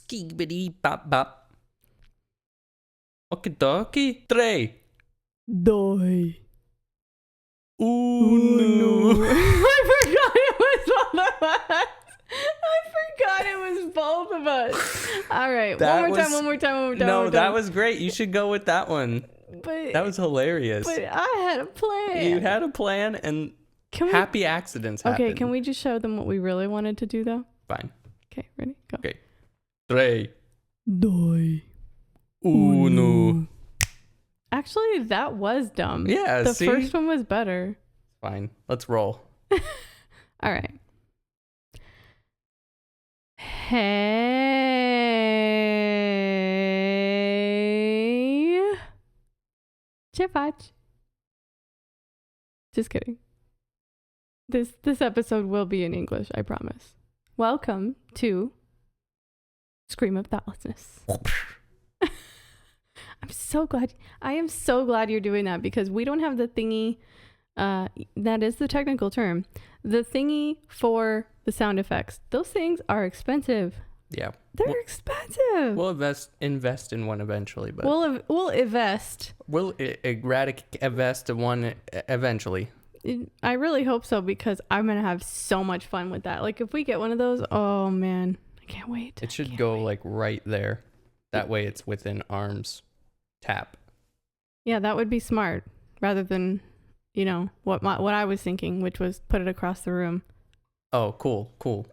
Skibbity bop bop. Okie dokie. 3, 2, uno. I forgot it was both of us. All right, That one more time. No, that was great. You should go with that one. But That was hilarious. But I had a plan. You had a plan, and happy accidents happened. happen. Okay, can we just show them what we really wanted to do, though? Fine. Okay, ready? Go. Okay. 3, 2, uno. Actually, that was dumb. Yeah, the see? first one was better. Fine. Let's roll. All right. Hey. Chipach. Just kidding. This episode will be in English, I promise. Welcome to Scream of Thoughtlessness. I am so glad you're doing that, because we don't have the thingy, that is the technical term, the thingy for the sound effects. Those things are expensive. Yeah. They're expensive. We'll invest in one eventually, but We'll invest. We'll invest in one eventually. I really hope so, because I'm gonna have so much fun with that. Like, if we get one of those, oh man, I can't wait. It should go like right there. That way it's within arm's tap. Yeah, that would be smart, rather than, what I was thinking, which was put it across the room. Oh, cool. Go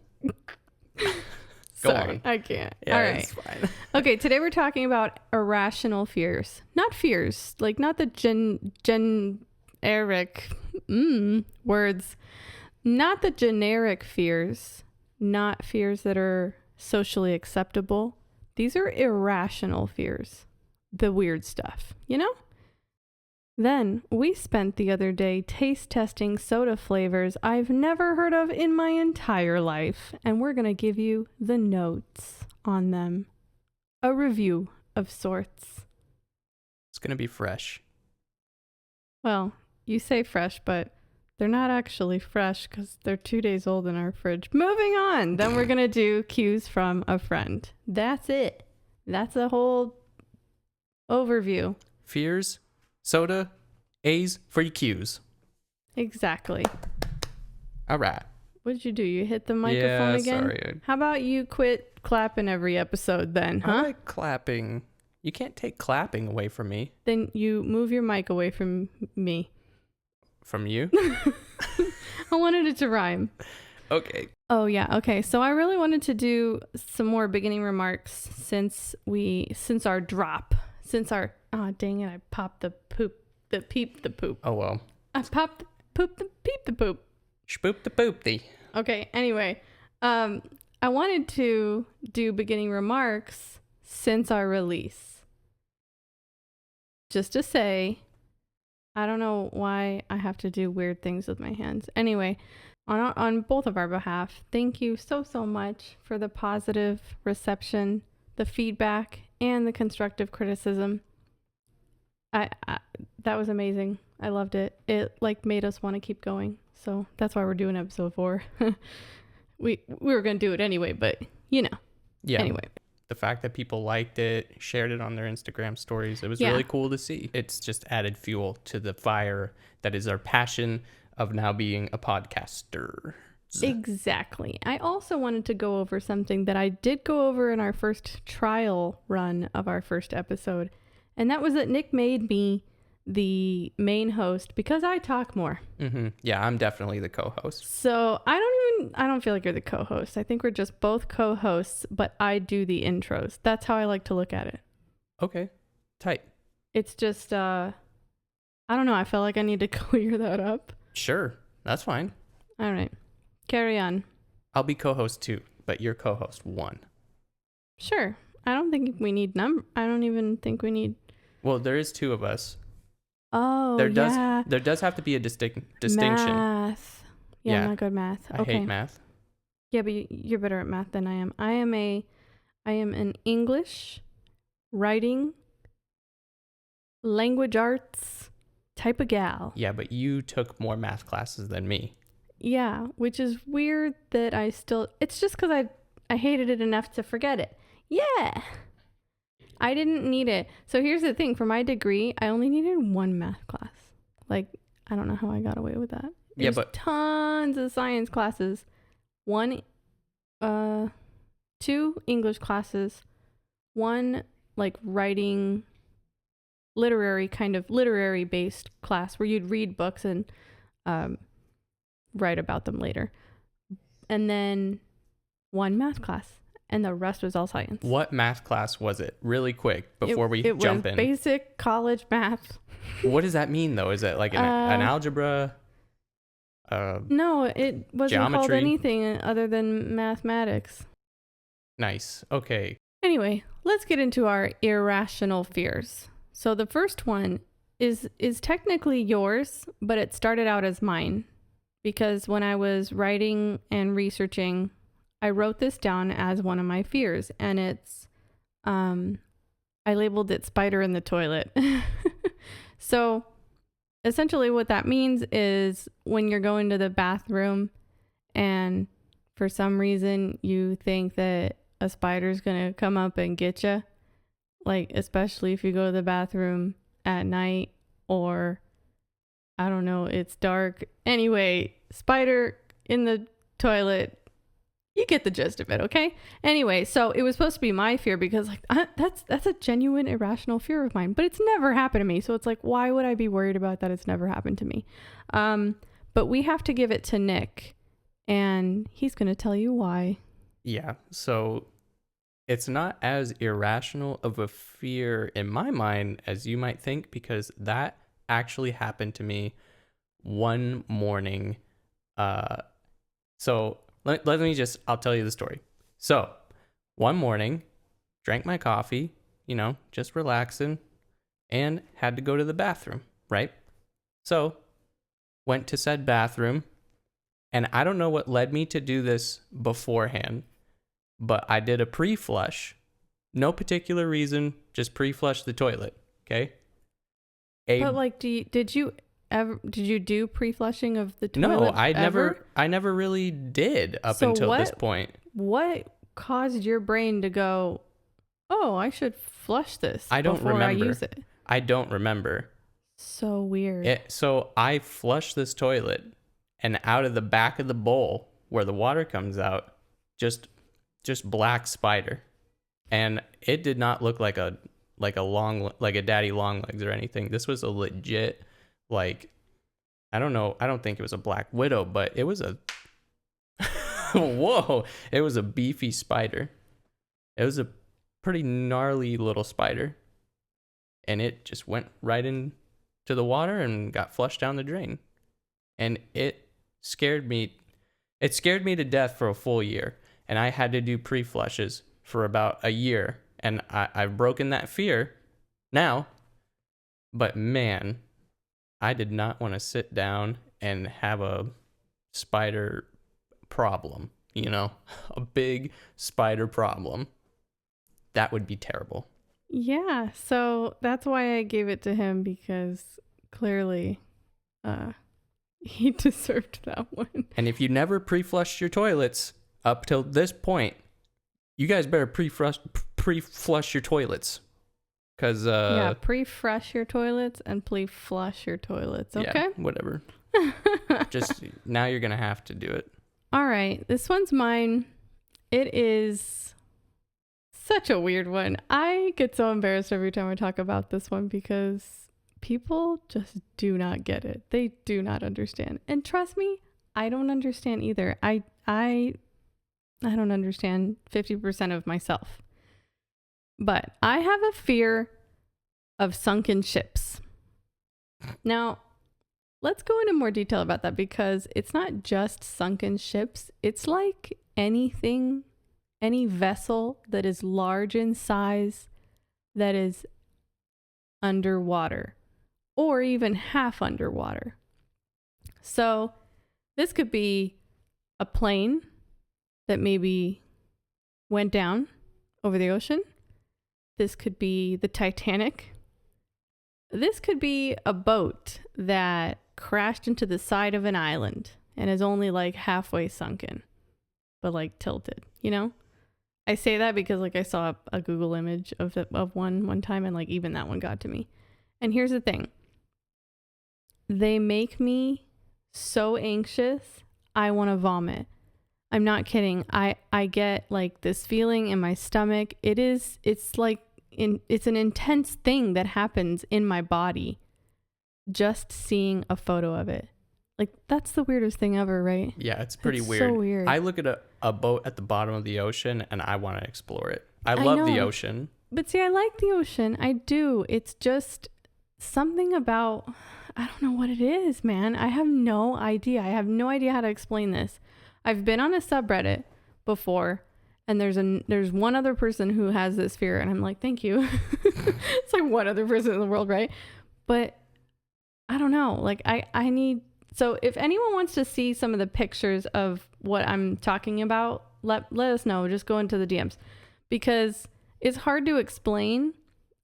Sorry, on. I can't. Yeah, All right. it's fine. Okay, today we're talking about irrational fears. Not fears, like not the generic words. Not the generic fears, not fears that are socially acceptable. These are irrational fears. The weird stuff, Then we spent the other day taste testing soda flavors I've never heard of in my entire life, and we're going to give you the notes on them. A review of sorts. It's going to be fresh. Well, you say fresh, but they're not actually fresh because they're 2 days old in our fridge. Moving on. Then we're going to do cues from a friend. That's it. That's the whole overview. Fears, soda, A's for your Q's. Exactly. All right. What did you do? You hit the microphone again? Sorry. How about you quit clapping every episode then, huh? I like clapping. You can't take clapping away from me. Then you move your mic away from me. From you? I wanted it to rhyme. Okay. Oh, yeah. Okay. So I really wanted to do some more beginning remarks since our drop. Oh, dang it. I popped the peep the poop. Oh, well. I popped the poop the peep the poop. Spoop the poop-the. Okay. Anyway, I wanted to do beginning remarks since our release. Just to say, I don't know why I have to do weird things with my hands. Anyway, on both of our behalf, thank you so much for the positive reception, the feedback, and the constructive criticism. That was amazing. I loved it. It made us want to keep going. So that's why we're doing episode 4. we were going to do it anyway, but Yeah. Anyway. The fact that people liked it, shared it on their Instagram stories, it was really cool to see. It's just added fuel to the fire that is our passion of now being a podcaster. Exactly. I also wanted to go over something that I did go over in our first trial run of our first episode. And that was that Nick made me the main host because I talk more. Mm-hmm. Yeah, I'm definitely the co-host. So I don't feel like you're the co-host. I think we're just both co-hosts, but I do the intros. That's how I like to look at it. Okay. Tight. It's just, I don't know. I felt like I need to clear that up. Sure. That's fine. All right. Carry on. I'll be co-host 2, but you're co-host 1. Sure. I don't think we need I don't even think we need. Well, there is 2 of us. Oh, There does have to be a distinction. Math. Yeah, Yeah. I'm not good at math. I hate math. Yeah, but you're better at math than I am. I am an English, writing, language arts type of gal. Yeah, but you took more math classes than me. Yeah, which is weird that it's just because I hated it enough to forget it. Yeah. I didn't need it. So here's the thing. For my degree, I only needed one math class. Like, I don't know how I got away with that. There's tons of science classes. Two English classes. One, like, writing, literary based class where you'd read books and write about them later. And then one math class. And the rest was all science. What math class was it? Really quick, before we jump in. It was basic college math. What does that mean, though? Is it like an algebra? No, it wasn't geometry? Called anything other than mathematics. Nice. Okay. Anyway, let's get into our irrational fears. So the first one is technically yours, but it started out as mine. Because when I was writing and researching, I wrote this down as one of my fears, and it's, I labeled it spider in the toilet. So essentially what that means is when you're going to the bathroom and for some reason you think that a spider's going to come up and get you, like, especially if you go to the bathroom at night or, I don't know, it's dark. Anyway, spider in the toilet. You get the gist of it, okay? Anyway, so it was supposed to be my fear because, like, that's a genuine irrational fear of mine, but it's never happened to me. So it's like, why would I be worried about that? It's never happened to me. But we have to give it to Nick, and he's going to tell you why. Yeah, so it's not as irrational of a fear in my mind as you might think, because that actually happened to me one morning. I'll tell you the story. So, one morning, drank my coffee, just relaxing, and had to go to the bathroom, right? So, went to said bathroom, and I don't know what led me to do this beforehand, but I did a pre-flush. No particular reason, just pre-flush the toilet, okay? But, like, did you do pre-flushing of the toilet? No, I never really did until this point. What caused your brain to go, oh, I should flush this before I use it? I don't remember. So weird. So I flushed this toilet, and out of the back of the bowl where the water comes out, just black spider. And it did not look like a daddy long legs or anything. This was a legit, like, I don't know. I don't think it was a black widow, but it was a, whoa, it was a beefy spider. It was a pretty gnarly little spider. And it just went right into the water and got flushed down the drain. And it scared me. It scared me to death for a full year. And I had to do pre-flushes for about a year. And I've broken that fear now. But man, I did not want to sit down and have a spider problem, a big spider problem. That would be terrible. Yeah, so that's why I gave it to him, because clearly he deserved that one. And if you never pre-flushed your toilets up till this point, you guys better pre-flush your toilets. Cause pre-flush your toilets and pre-flush your toilets. Okay, yeah, whatever. Just now you're gonna have to do it. All right, this one's mine. It is such a weird one. I get so embarrassed every time I talk about this one because people just do not get it. They do not understand, and trust me, I don't understand either. I don't understand 50% of myself. But I have a fear of sunken ships. Now, let's go into more detail about that, because it's not just sunken ships. It's like any vessel that is large in size that is underwater or even half underwater. So this could be a plane that maybe went down over the ocean. This could be the Titanic. This could be a boat that crashed into the side of an island and is only like halfway sunken, but like tilted, I say that because like I saw a Google image of one time, and like even that one got to me. And here's the thing. They make me so anxious, I want to vomit. I'm not kidding. I get like this feeling in my stomach. It's an intense thing that happens in my body just seeing a photo of it. Like, that's the weirdest thing ever, right? Yeah, it's pretty It's weird. so weird. I look at a boat at the bottom of the ocean and I want to explore it. I love the ocean. But see, I like the ocean. I do. It's just something about, I don't know what it is, man. I have no idea. I have no idea how to explain this. I've been on a subreddit before, and there's one other person who has this fear, and I'm like, thank you. It's like one other person in the world, right? But I don't know. Like, I need... So if anyone wants to see some of the pictures of what I'm talking about, let us know. Just go into the DMs. Because it's hard to explain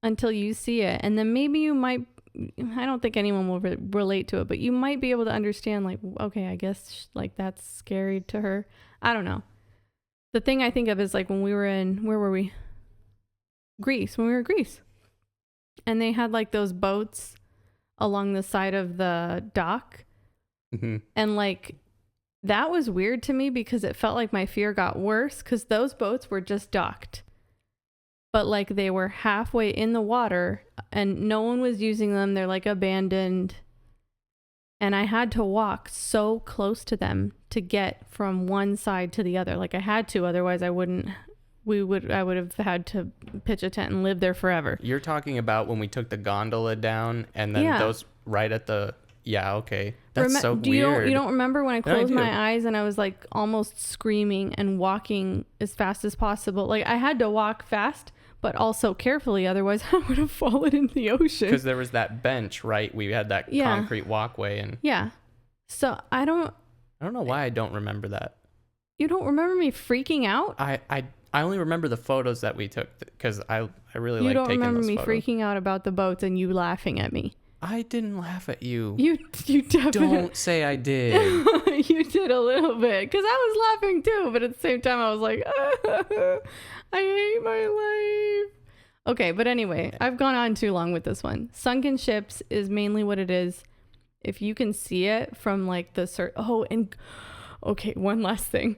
until you see it. And then maybe you might... I don't think anyone will relate to it, but you might be able to understand, like, okay, I guess like that's scary to her. I don't know. The thing I think of is like when we were in, where were we? Greece, when we were in Greece. And they had like those boats along the side of the dock. Mm-hmm. And like, that was weird to me because it felt like my fear got worse because those boats were just docked. But like they were halfway in the water and no one was using them. They're like abandoned. And I had to walk so close to them to get from one side to the other. Like I had to, otherwise I would have had to pitch a tent and live there forever. You're talking about when we took the gondola down and then those right at the... Yeah, okay. That's so weird. You don't remember when I closed my eyes and I was like almost screaming and walking as fast as possible? Like I had to walk fast, but also carefully. Otherwise I would have fallen into the ocean. Because there was that bench, right? We had that concrete walkway. And yeah. So I don't know why I don't remember that. You don't remember me freaking out? I only remember the photos that we took because I really like taking those photos. You don't remember me freaking out about the boats and you laughing at me? I didn't laugh at you. You definitely... Don't say I did. You did a little bit. Because I was laughing too. But at the same time, I was like, I hate my life. Okay, but anyway, I've gone on too long with this one. Sunken ships is mainly what it is. If you can see it from like the... Okay, one last thing.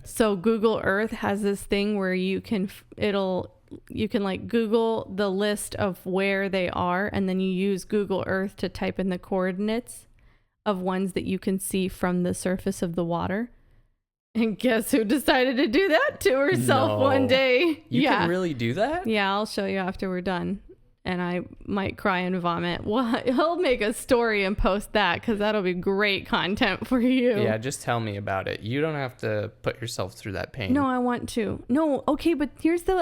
So Google Earth has this thing where you can like Google the list of where they are, and then you use Google Earth to type in the coordinates of ones that you can see from the surface of the water. And guess who decided to do that to herself one day? You can really do that? Yeah, I'll show you after we're done. And I might cry and vomit. Well, he'll make a story and post that because that'll be great content for you. Yeah, just tell me about it. You don't have to put yourself through that pain. No, I want to. No, okay, but here's the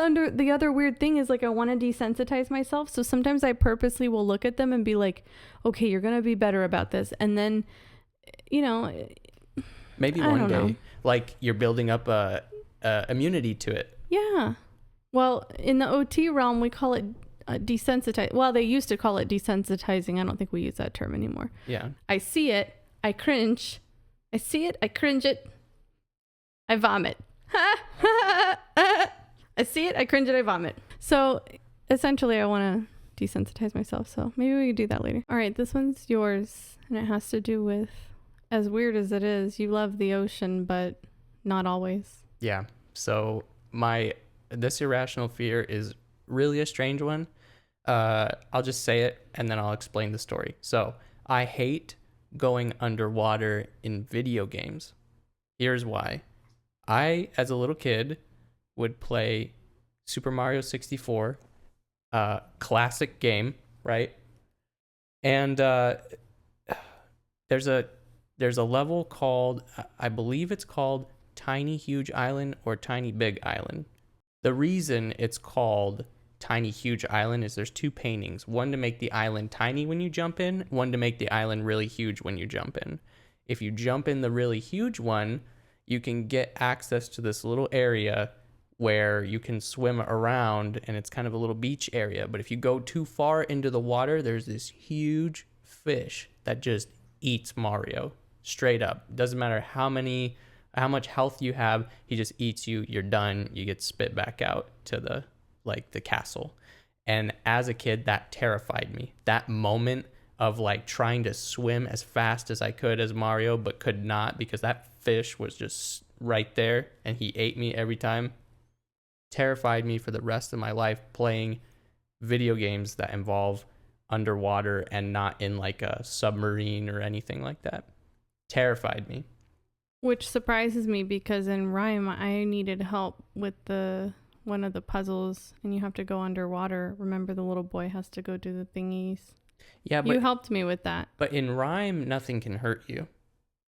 other weird thing is like I want to desensitize myself. So sometimes I purposely will look at them and be like, okay, you're going to be better about this. And then, maybe one day, like you're building up a immunity to it. Yeah. Well, in the OT realm, we call it desensitize. Well, they used to call it desensitizing. I don't think we use that term anymore. Yeah. I see it. I cringe. I see it. I cringe it. I vomit. I see it. I cringe it. I vomit. So essentially, I want to desensitize myself. So maybe we could do that later. All right. This one's yours. And it has to do with, as weird as it is, you love the ocean, but not always. Yeah. So this irrational fear is really a strange one. I'll just say it and then I'll explain the story. So I hate going underwater in video games. Here's why. I, as a little kid, would play Super Mario 64, classic game, right? And there's a level called, I believe it's called Tiny Huge Island or Tiny Big Island. The reason it's called Tiny Huge Island is there's two paintings, one to make the island tiny when you jump in, one to make the island really huge when you jump in. If you jump in the really huge one, you can get access to this little area where you can swim around and it's kind of a little beach area. But if you go too far into the water, there's this huge fish that just eats Mario straight up. Doesn't matter how many how much health you have. He just eats you. You're done. You get spit back out to the castle. And as a kid, that terrified me. That moment of like trying to swim as fast as I could as Mario, but could not because that fish was just right there and he ate me every time, terrified me for the rest of my life playing video games that involve underwater and not in like a submarine or anything like that. Terrified me. Which surprises me because in Rhyme, I needed help with one of the puzzles and you have to go underwater. Remember, the little boy has to go do the thingies. Yeah, but you helped me with that. But in Rhyme, nothing can hurt you.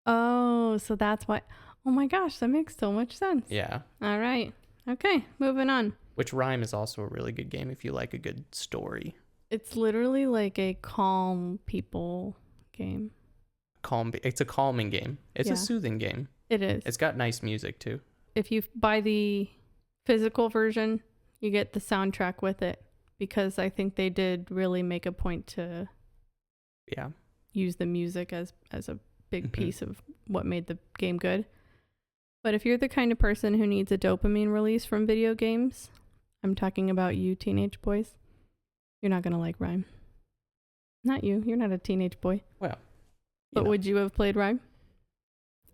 Oh, so that's why. Oh my gosh, that makes so much sense. Yeah. All right. Okay, moving on. Which Rhyme is also a really good game if you like a good story. It's literally like a calm people game. It's a calming game. It's Yeah. a soothing game. It is. It's got nice music too. If you buy the physical version, you get the soundtrack with it because I think they did really make a point to use the music as a big piece of what made the game good. But if you're the kind of person who needs a dopamine release from video games, I'm talking about you teenage boys, you're not going to like Rhyme. Not you. You're not a teenage boy. Well, but would you have played Rhyme?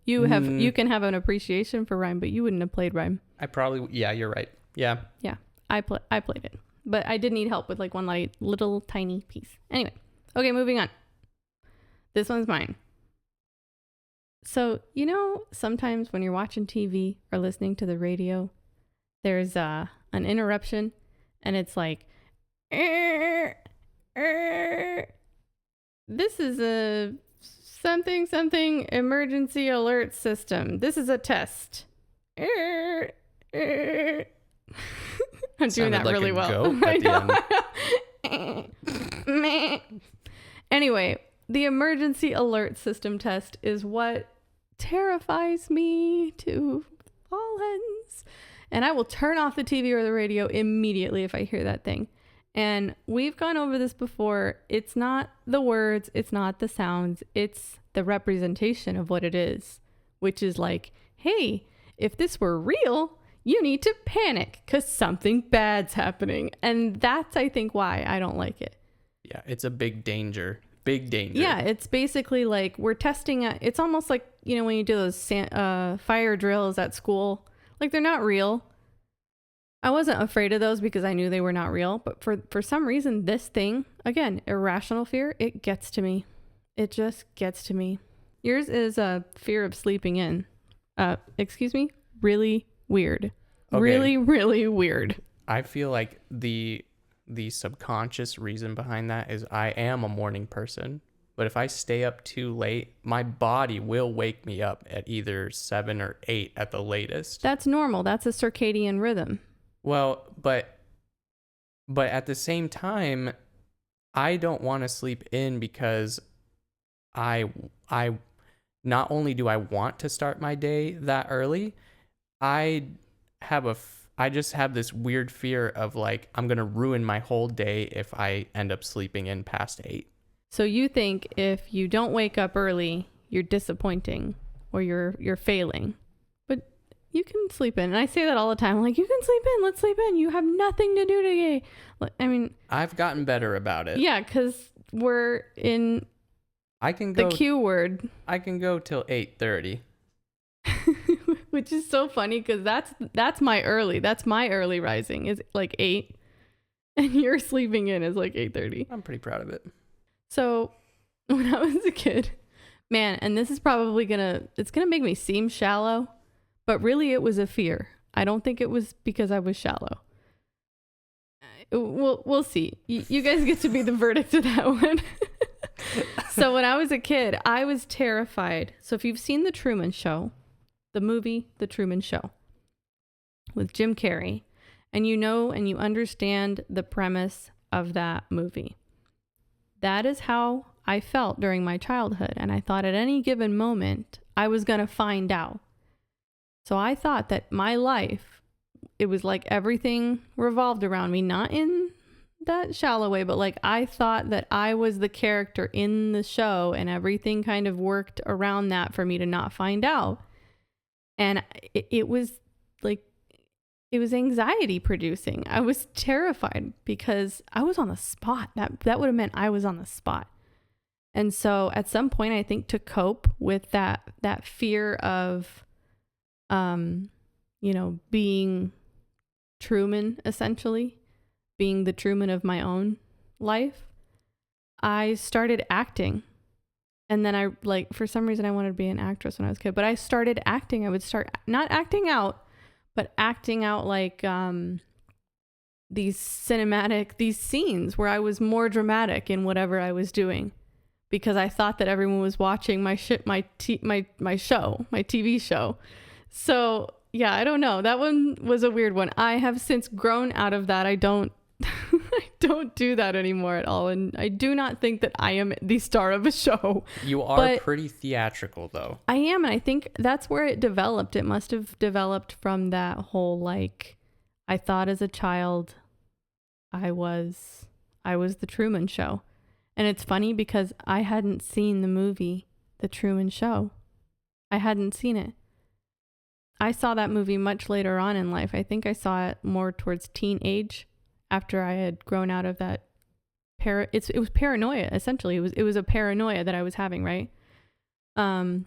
You can have an appreciation for Rhyme, but you wouldn't have played Rhyme. I probably, you're right. Yeah. Yeah, I played it. But I did need help with like one little tiny piece. Anyway, okay, moving on. This one's mine. So, sometimes when you're watching TV or listening to the radio, there's an interruption and it's like, this is a something emergency alert system. This is a test. I'm doing that like really a well. goat at the end. Anyway, the emergency alert system test is what terrifies me to all ends. And I will turn off the TV or the radio immediately if I hear that thing. And we've gone over this before. It's not the words, it's not the sounds, it's the representation of what it is, which is like, hey, if this were real, you need to panic because something bad's happening. And that's, I think, why I don't like it. Yeah, it's a big danger. Big danger. Yeah, it's basically like we're testing it's almost like, when you do those fire drills at school, like they're not real. I wasn't afraid of those because I knew they were not real. But for some reason, this thing, again, irrational fear, it gets to me. It just gets to me. Yours is a fear of sleeping in. Excuse me? Really weird. Okay. Really, really weird. I feel like the subconscious reason behind that is I am a morning person. But if I stay up too late, my body will wake me up at either 7 or 8 at the latest. That's normal. That's a circadian rhythm. Well, but at the same time, I don't want to sleep in because I not only do I want to start my day that early, I just have this weird fear of like I'm going to ruin my whole day if I end up sleeping in past 8. So you think if you don't wake up early, you're disappointing or you're failing. But you can sleep in. And I say that all the time. Like, you can sleep in. Let's sleep in. You have nothing to do today. I mean, I've gotten better about it. Yeah, because we're in the Q word. I can go till 8:30. Which is so funny because that's my early. That's my early rising is like 8. And your sleeping in is like 8:30. I'm pretty proud of it. So when I was a kid, man, and this is probably it's gonna make me seem shallow, but really it was a fear. I don't think it was because I was shallow. We'll see. You guys get to be the verdict of that one. So when I was a kid, I was terrified. So if you've seen The Truman Show, the movie The Truman Show with Jim Carrey, and you understand the premise of that movie. That is how I felt during my childhood. And I thought at any given moment, I was going to find out. So I thought that my life, it was like everything revolved around me, not in that shallow way, but like I thought that I was the character in the show and everything kind of worked around that for me to not find out. And it was like, it was anxiety producing. I was terrified because I was on the spot. That would have meant I was on the spot. And so at some point, I think to cope with that fear of, being Truman, essentially, being the Truman of my own life, I started acting. And then for some reason I wanted to be an actress when I was a kid, but I started acting. I would start not acting out, but acting out like these scenes where I was more dramatic in whatever I was doing, because I thought that everyone was watching my TV show. So yeah, I don't know. That one was a weird one. I have since grown out of that. I don't I don't do that anymore at all. And I do not think that I am the star of a show. You are pretty theatrical, though. I am. And I think that's where it developed. It must have developed from that whole, like, I thought as a child I was the Truman Show. And it's funny because I hadn't seen the movie The Truman Show. I hadn't seen it. I saw that movie much later on in life. I think I saw it more towards teen age, after I had grown out of that it was paranoia, essentially. It was a paranoia that I was having, right? Then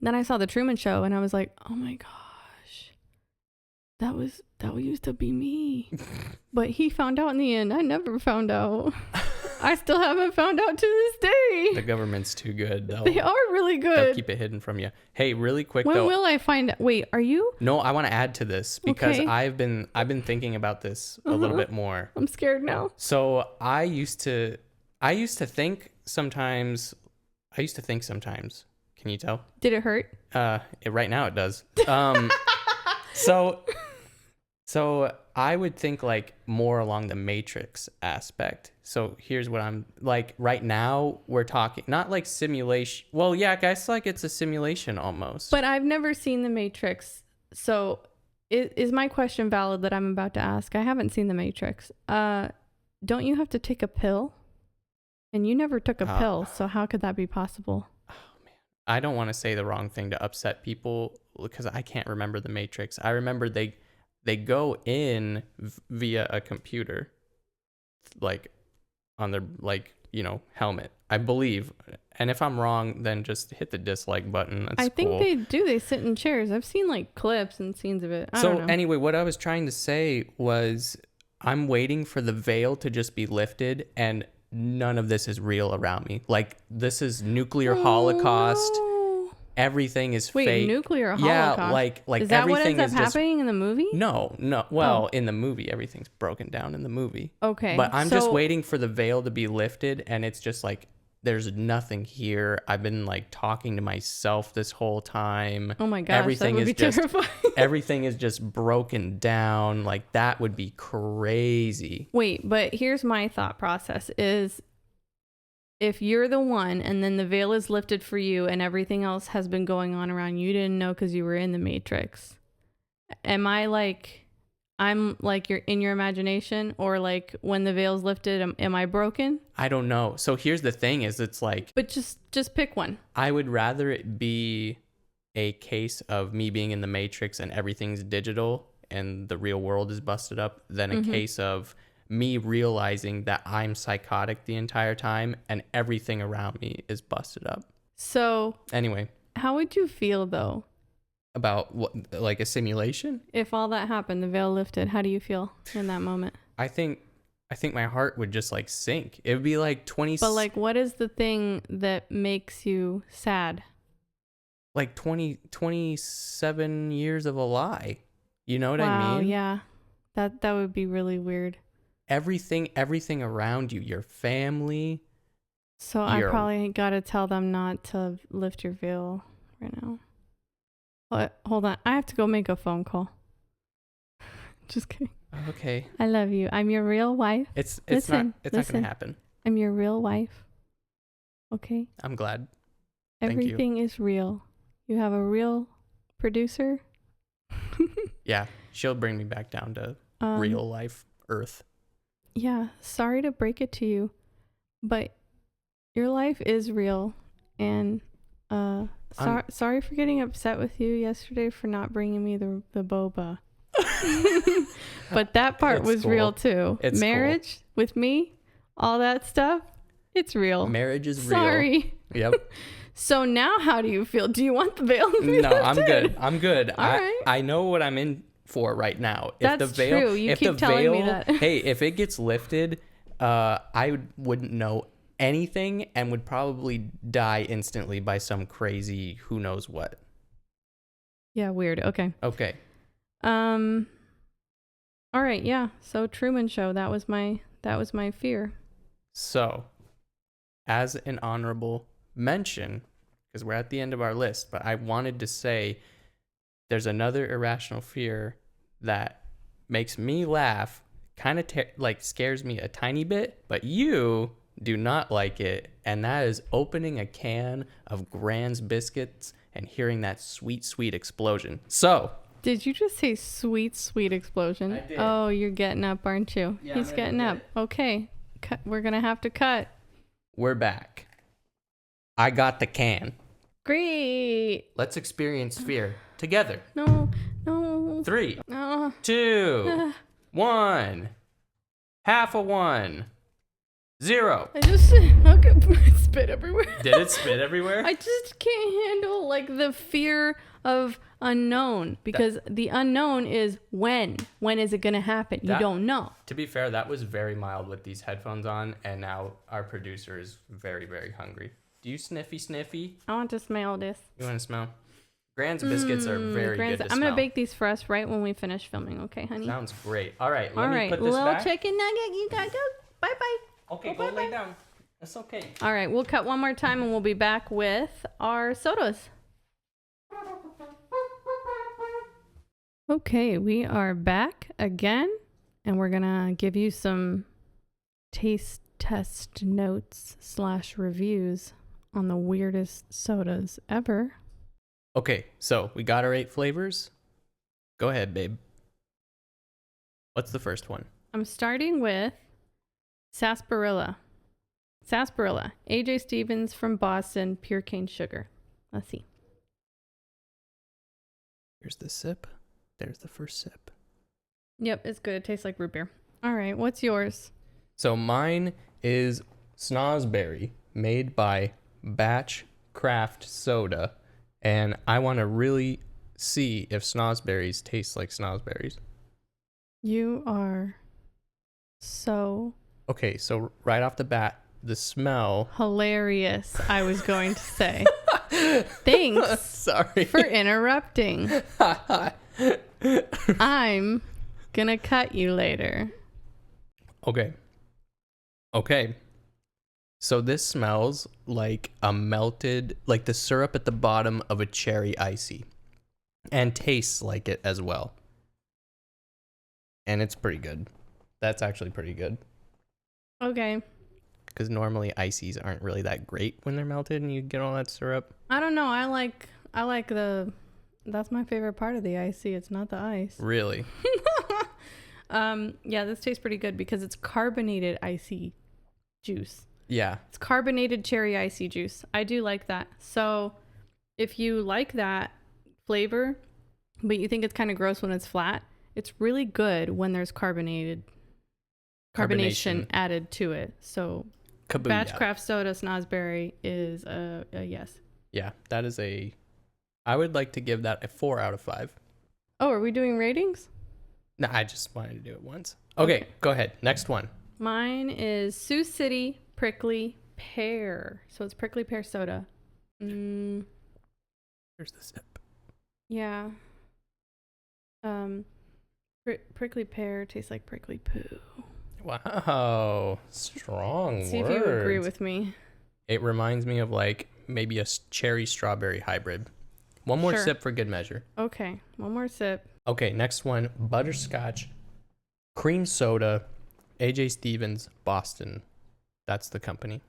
I saw The Truman Show and I was like, oh my gosh, that used to be me. But he found out in the end. I never found out. I still haven't found out to this day. The government's too good. They are really good. They'll keep it hidden from you. Hey, really quick when though. When will I find out? Wait, are you? No, I want to add to this because Okay. I've been thinking about this a little bit more. I'm scared now. So I used to think sometimes. Can you tell? Did it hurt? Right now it does. So I would think like more along the Matrix aspect. So here's what I'm like right now. We're talking not like simulation. Well, yeah, I guess like it's a simulation almost. But I've never seen The Matrix. So is my question valid that I'm about to ask? I haven't seen The Matrix. Don't you have to take a pill? And you never took a pill. So how could that be possible? Oh, man. I don't want to say the wrong thing to upset people because I can't remember The Matrix. I remember they go in via a computer, like on their helmet, I believe. And if I'm wrong, then just hit the dislike button. That's I think cool. they do. They sit in chairs. I've seen like clips and scenes of it. I don't know. Anyway, what I was trying to say was I'm waiting for the veil to just be lifted and none of this is real around me. Like this is nuclear holocaust. No. Everything is Wait, fake. nuclear holocaust? Yeah, like is that everything what ends is up just happening in the movie? No. Well, in the movie, everything's broken down in the movie. Okay. But I'm just waiting for the veil to be lifted, and it's just like, there's nothing here. I've been like talking to myself this whole time. Oh my gosh, that would be terrifying. Everything is just broken down. Like that would be crazy. Wait, but here's my thought process is, if you're the one and then the veil is lifted for you and everything else has been going on around you didn't know because you were in the Matrix, am I like, I'm like you're in your imagination, or like when the veil's lifted, am I broken? I don't know. So here's the thing is it's like, but just pick one. I would rather it be a case of me being in the Matrix and everything's digital and the real world is busted up than a case of me realizing that I'm psychotic the entire time and everything around me is busted up. So anyway, how would you feel though? About what, like a simulation? If all that happened, the veil lifted, how do you feel in that moment? I think my heart would just like sink. It would be like 20. But like, what is the thing that makes you sad? Like 27 years of a lie. You know what I mean? Yeah. That would be really weird. Everything around you, your family. So I probably got to tell them not to lift your veil right now. But hold on. I have to go make a phone call. Just kidding. Okay. I love you. I'm your real wife. It's not going to happen. I'm your real wife. Okay? I'm glad. Everything is real. You have a real producer. Yeah. She'll bring me back down to real life Earth. Yeah. Sorry to break it to you, but your life is real. And Sorry for getting upset with you yesterday for not bringing me the boba. But that part was cool. real too. It's marriage with me, all that stuff, it's real. Marriage is real. Sorry. Yep. So now how do you feel? Do you want the veil to be No, lifted? I'm good. All right. I know what I'm in for right now. That's true. You keep telling me that. Hey, if it gets lifted, I wouldn't know anything and would probably die instantly by some crazy who knows what. Yeah, weird. Okay. Okay. All right, yeah. So Truman Show, that was my fear. So, as an honorable mention, because we're at the end of our list, but I wanted to say there's another irrational fear that makes me laugh, kind of scares me a tiny bit, but you do not like it, and that is opening a can of Grand's Biscuits and hearing that sweet, sweet explosion. So, did you just say sweet, sweet explosion? I did. Oh, you're getting up, aren't you? Yeah, He's getting up. Okay. We're going to have to cut. we're back. I got the can. Great. Let's experience fear together. No. 3, No. 2, 1. Half a 1. 0. I just okay, spit everywhere. Did it spit everywhere? I just can't handle the fear of unknown, because the unknown is when is it going to happen? You don't know. To be fair, that was very mild with these headphones on, and now our producer is very, very hungry. Do you sniffy? I want to smell this. You want to smell? Grand's Biscuits are very good to I'm smell. going to bake these for us right when we finish filming, okay, honey? Sounds great. All right, let All me right, put this little back. chicken nugget, you got to go. Bye-bye. Okay, Go go lay down. That's okay. All right, we'll cut one more time and we'll be back with our sodas. Okay, we are back again, and we're gonna give you some taste test notes / reviews on the weirdest sodas ever. Okay, so we got our 8 flavors. Go ahead, babe. What's the first one? I'm starting with Sarsaparilla. Sarsaparilla. AJ Stevens from Boston, pure cane sugar. Let's see. Here's the sip. There's the first sip. Yep, it's good. It tastes like root beer. All right, what's yours? So mine is Snosberry, made by Batch Craft Soda, and I want to really see if Snosberries taste like Snosberries. You are so Okay, so right off the bat, the smell. hilarious, I was going to say. Thanks Sorry for interrupting. I'm gonna cut you later. Okay. So this smells like like the syrup at the bottom of a cherry icy, and tastes like it as well. And it's pretty good. That's actually pretty good. Okay. Because normally ices aren't really that great when they're melted and you get all that syrup. I don't know. I like that's my favorite part of the icy. It's not the ice. Really? Yeah, this tastes pretty good because it's carbonated icy juice. Yeah. It's carbonated cherry icy juice. I do like that. So if you like that flavor, but you think it's kind of gross when it's flat, it's really good when there's carbonation added to it. So Kabooyah. Batch Craft Soda Snosberry is a yes. Yeah, that is I would like to give that a 4 out of 5. Oh, are we doing ratings? No, I just wanted to do it once. Okay, go ahead. Next one. Mine is Sioux City Prickly Pear. So it's prickly pear soda. Here's the sip. Yeah. Prickly pear tastes like prickly poo. Wow, strong See words. if you agree with me. It reminds me of maybe a cherry strawberry hybrid. One more Sure. sip for good measure. Okay, one more sip. Okay, next one, butterscotch, cream soda, AJ Stevens, Boston. That's the company.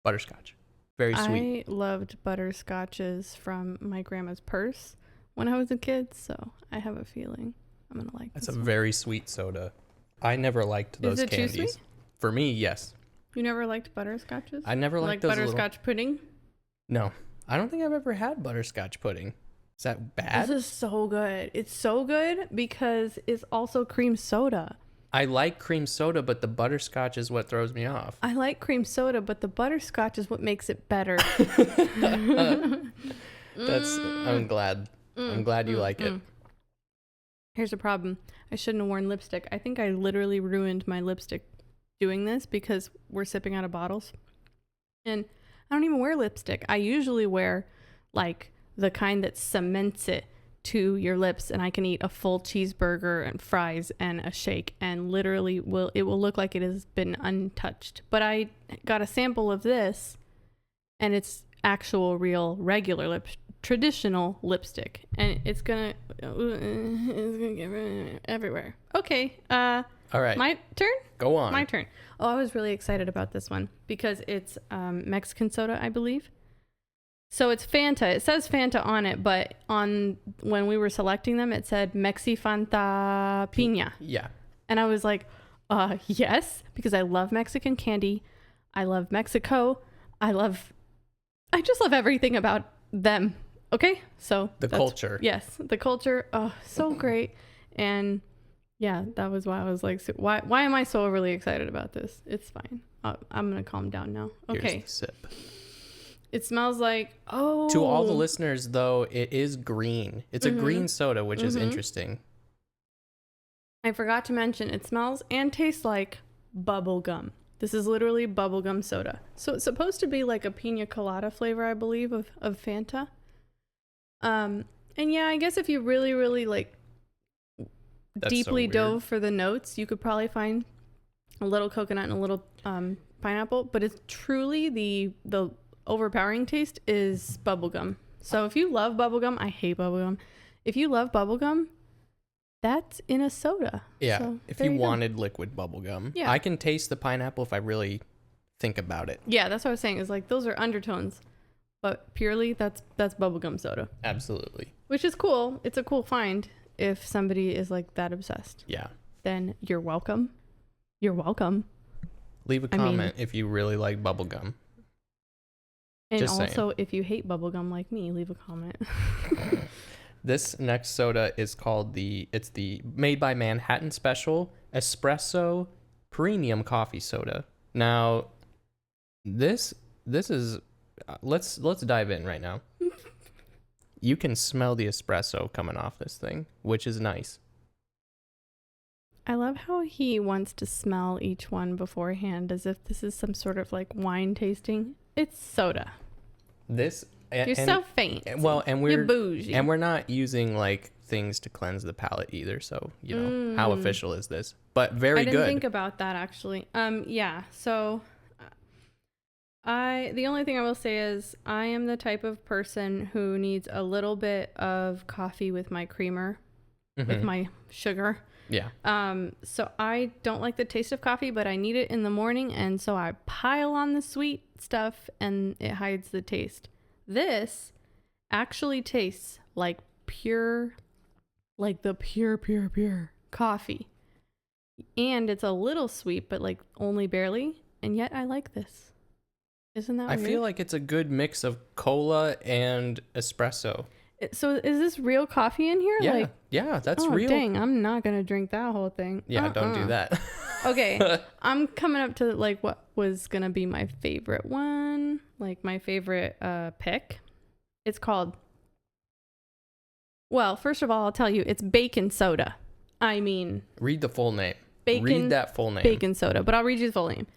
Butterscotch. Very sweet. I loved butterscotches from my grandma's purse when I was a kid, so I have a feeling I'm gonna like That's this a one. very sweet soda. I never liked those Is it too candies. sweet? For me, yes. You never liked butterscotches? I never liked like those butterscotch pudding? No. I don't think I've ever had butterscotch pudding. Is that bad? This is so good. It's so good because it's also cream soda. I like cream soda, but the butterscotch is what throws me off. I like cream soda, but the butterscotch is what makes it better. I'm glad. I'm glad you like it. Here's the problem. I shouldn't have worn lipstick. I think I literally ruined my lipstick doing this because we're sipping out of bottles. And I don't even wear lipstick. I usually wear like the kind that cements it to your lips, and I can eat a full cheeseburger and fries and a shake, and literally it will look like it has been untouched. But I got a sample of this, and it's actual real regular traditional lipstick, and it's gonna get everywhere. Okay, all right, my turn. Go on. My turn. Oh, I was really excited about this one because it's Mexican soda, I believe. So it's Fanta. It says Fanta on it, but when we were selecting them, it said Mexifantapina. Yeah. And I was like, yes, because I love Mexican candy. I love Mexico. I just love everything about them. Okay? So the culture. Yes, the culture. Oh, so great. And yeah, that was why I was like, why am I so overly excited about this? It's fine. I'm going to calm down now. Okay. Here's the sip. It smells like, To all the listeners, though, it is green. It's a green soda, which is interesting. I forgot to mention, it smells and tastes like bubble gum. This is literally bubblegum soda. So it's supposed to be like a pina colada flavor, I believe, of Fanta. And yeah, I guess if you really, really like deeply dove for the notes, you could probably find a little coconut and a little pineapple, but it's truly the overpowering taste is bubblegum. So if you love bubblegum, I hate bubblegum. If you love bubblegum, that's in a soda. Yeah, so if you wanted liquid bubblegum. Yeah. I can taste the pineapple if I really think about it. Yeah, that's what I was saying. Is like those are undertones, but purely that's bubblegum soda. Absolutely. Which is cool. It's a cool find if somebody is like that obsessed. Yeah. Then you're welcome. You're welcome. Leave a comment if you really like bubblegum. And Just also, saying. if you hate bubblegum like me, leave a comment. This next soda is called it's the made by Manhattan Special Espresso Premium Coffee Soda. Now, this is let's dive in right now. You can smell the espresso coming off this thing, which is nice. I love how he wants to smell each one beforehand as if this is some sort of like wine tasting. It's soda. You're so faint. Well, and you're bougie. And we're not using like things to cleanse the palate either. So, you know, how official is this? But very good. I didn't think about that actually. Yeah. So the only thing I will say is I am the type of person who needs a little bit of coffee with my creamer, with my sugar. Yeah. So I don't like the taste of coffee, but I need it in the morning, and so I pile on the sweet stuff and it hides the taste. This actually tastes like pure coffee. And it's a little sweet, but like only barely, and yet I like this. Isn't that weird? I feel like it's a good mix of cola and espresso. So is this real coffee in here? Yeah, yeah, that's real. Dang, I'm not going to drink that whole thing. Yeah, don't do that. Okay, I'm coming up to like what was going to be my favorite one, like my favorite pick. It's called, well, first of all, I'll tell you, it's bacon soda. I mean. Read the full name. Read that full name. Bacon soda, but I'll read you the full name.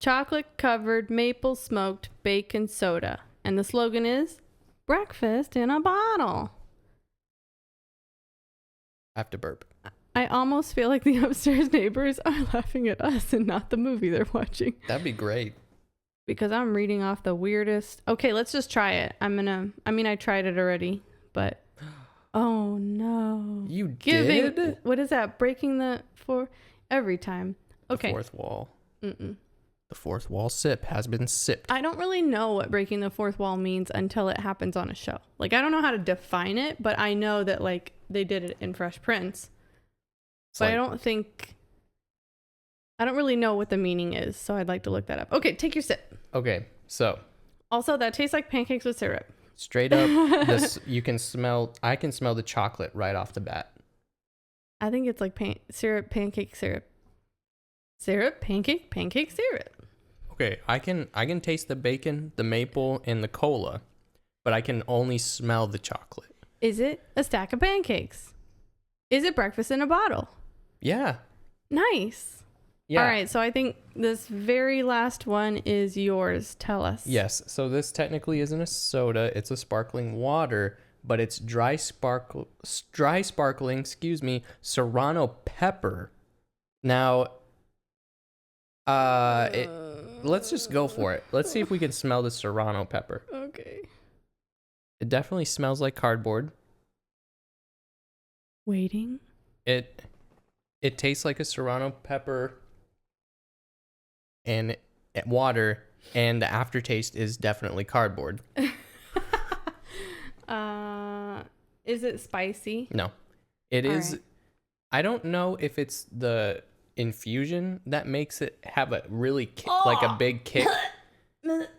Chocolate covered maple smoked bacon soda. And the slogan is, breakfast in a bottle. I have to burp. I almost feel like the upstairs neighbors are laughing at us and not the movie they're watching. That'd be great. Because I'm reading off the weirdest. Okay, let's just try it. I tried it already, but oh no. You did? What is that? Breaking the every time. Okay. The fourth wall. The fourth wall sip has been sipped. I don't really know what breaking the fourth wall means until it happens on a show. Like, I don't know how to define it, but I know that, like, they did it in Fresh Prince. But I don't really know what the meaning is, so I'd like to look that up. Okay, take your sip. Okay, so. Also, that tastes like pancakes with syrup. Straight up, this I can smell the chocolate right off the bat. I think it's like syrup, pancake syrup. Syrup, pancake syrup. Okay, I can taste the bacon, the maple, and the cola, but I can only smell the chocolate. Is it a stack of pancakes? Is it breakfast in a bottle? Yeah. Nice. Yeah. All right, so I think this very last one is yours. Tell us. Yes, so this technically isn't a soda, it's a sparkling water, but it's dry sparkling, Serrano pepper. Now, let's just go for it. Let's see if we can smell the Serrano pepper. Okay. It definitely smells like cardboard. Waiting. It tastes like a Serrano pepper and water, and the aftertaste is definitely cardboard. Is it spicy? No. It is. Right. I don't know if it's the infusion that makes it have a really like a big kick.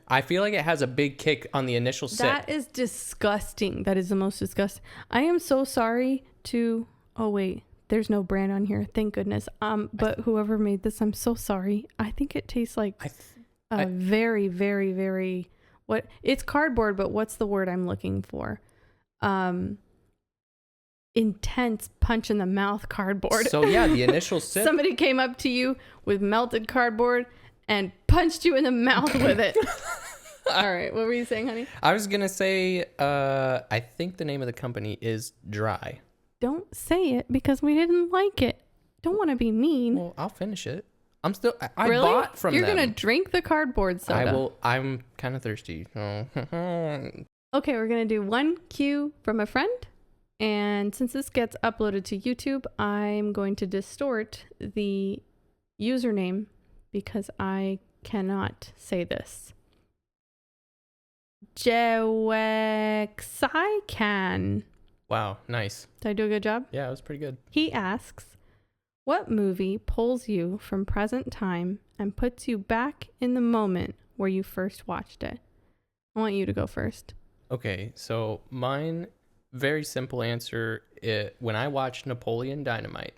I feel like it has a big kick on the initial sip. That is disgusting. That is the most disgusting. I am so sorry to... Oh, wait. There's no brand on here. Thank goodness. But whoever made this, I'm so sorry. I think it tastes like very, very, very... What? It's cardboard, but what's the word I'm looking for? Intense punch in the mouth cardboard. So yeah, the initial sip. Somebody came up to you with melted cardboard and punched you in the mouth with it. All right, what were you saying, honey? I was gonna say, I think the name of the company is Dry. Don't say it because we didn't like it. Don't want to be mean. Well, I'll finish it. I really? bought from You're them. You're gonna drink the cardboard soda. I will. I'm kind of thirsty. Okay, we're gonna do one cue from a friend. And since this gets uploaded to YouTube, I'm going to distort the username because I cannot say this. Jewexaikan. Wow, nice. Did I do a good job? Yeah, it was pretty good. He asks, what movie pulls you from present time and puts you back in the moment where you first watched it? I want you to go first. Okay, so mine... Very simple answer. When I watch Napoleon Dynamite,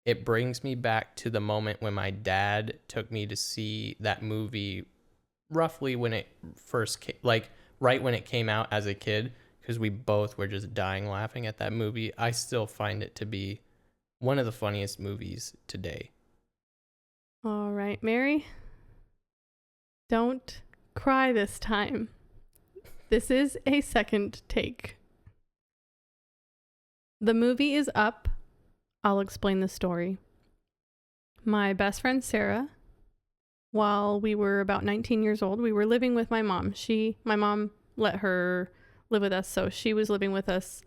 it brings me back to the moment when my dad took me to see that movie roughly when it first came, like right when it came out as a kid, because we both were just dying laughing at that movie. I still find it to be one of the funniest movies today. All right, Mary. Don't cry this time. This is a second take. The movie is up. I'll explain the story. My best friend Sarah, while we were about 19 years old, we were living with my mom. My mom let her live with us, so she was living with us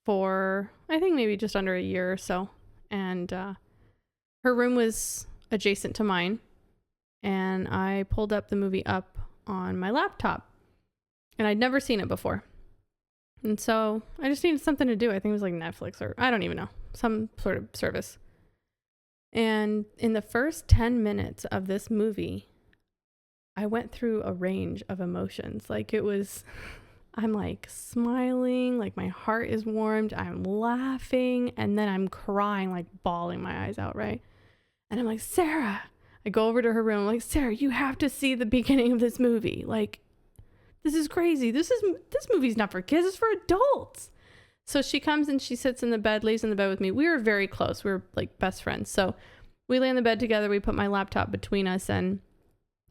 for, I think, maybe just under a year or so. And her room was adjacent to mine, and I pulled up the movie Up on my laptop, and I'd never seen it before. And so I just needed something to do. I think it was like Netflix or I don't even know, some sort of service. And in the first 10 minutes of this movie, I went through a range of emotions. Like I'm like smiling, like my heart is warmed, I'm laughing, and then I'm crying, like bawling my eyes out, right? And I'm like, Sarah, I go over to her room, I'm like, Sarah, you have to see the beginning of this movie. Like, this is crazy. This movie's not for kids. It's for adults. So she comes and she sits in the bed, lays in the bed with me. We were very close. We were like best friends. So we lay in the bed together. We put my laptop between us and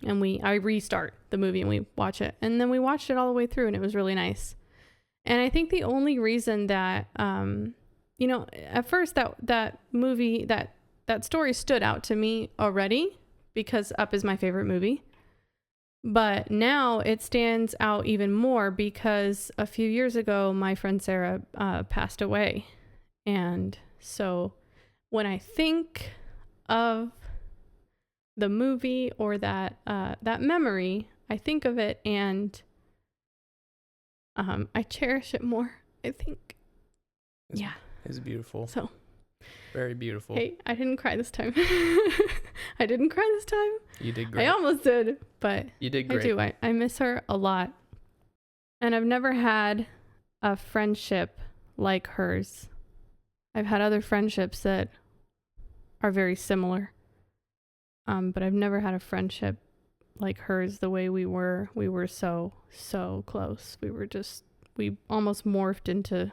I restart the movie and we watch it. And then we watched it all the way through and it was really nice. And I think the only reason that, at first that movie, that story stood out to me already because Up is my favorite movie. But now it stands out even more because a few years ago, my friend Sarah passed away. And so when I think of the movie or that memory, I think of it and I cherish it more, I think. Yeah. It's beautiful. So. Very beautiful. Hey, I didn't cry this time. I didn't cry this time. You did great. I almost did, but you did great. I do. I miss her a lot. And I've never had a friendship like hers. I've had other friendships that are very similar. But I've never had a friendship like hers the way we were. We were so close. We almost morphed into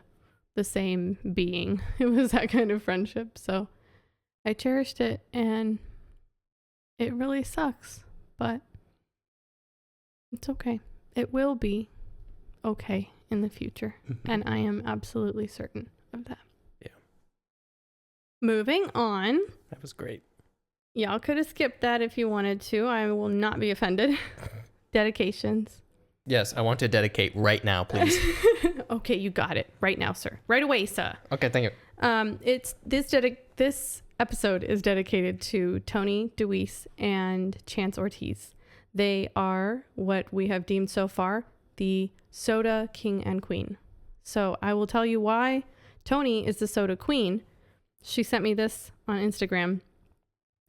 the same being. It was that kind of friendship. So I cherished it, and it really sucks, but it's okay. It will be okay in the future. And I am absolutely certain of that. Yeah. Moving on. That was great. Y'all could have skipped that if you wanted to. I will not be offended. Dedications. Yes, I want to dedicate right now, please. Okay, you got it. Right now, sir. Right away, sir. Okay, thank you. It's this episode is dedicated to Tony DeWeese and Chance Ortiz. They are what we have deemed so far the soda king and queen. So I will tell you why Tony is the soda queen. She sent me this on Instagram.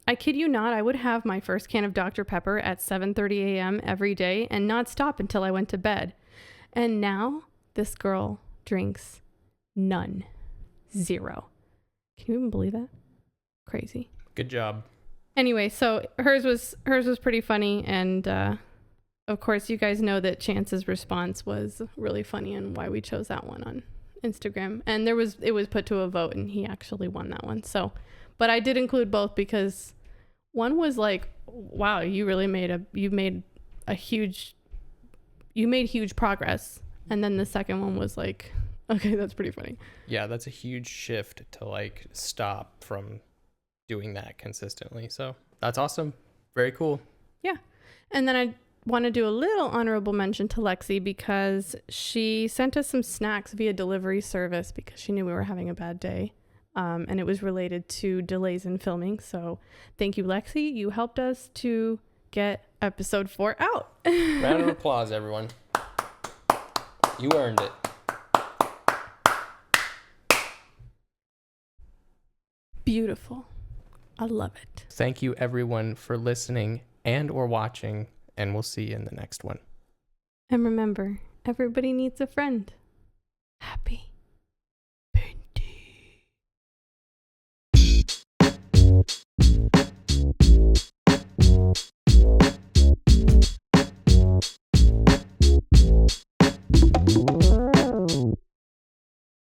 I kid you not, I would have my first can of Dr. Pepper at 7:30 a.m. every day and not stop until I went to bed. And now this girl drinks none. 0. Can you even believe that? Crazy. Good job. Anyway, so hers was pretty funny, and of course you guys know that Chance's response was really funny and why we chose that one on Instagram. And it was put to a vote, and he actually won that one. So, but I did include both because one was like, wow, you made huge progress. And then the second one was like, okay, that's pretty funny. Yeah, that's a huge shift to like stop from doing that consistently. So that's awesome. Very cool. Yeah. And then I want to do a little honorable mention to Lexi because she sent us some snacks via delivery service because she knew we were having a bad day. And it was related to delays in filming. So thank you, Lexi. You helped us to get episode 4 out. Round of applause, everyone. You earned it. Beautiful. I love it. Thank you, everyone, for listening and or watching, and we'll see you in the next one. And remember, everybody needs a friend. Happy.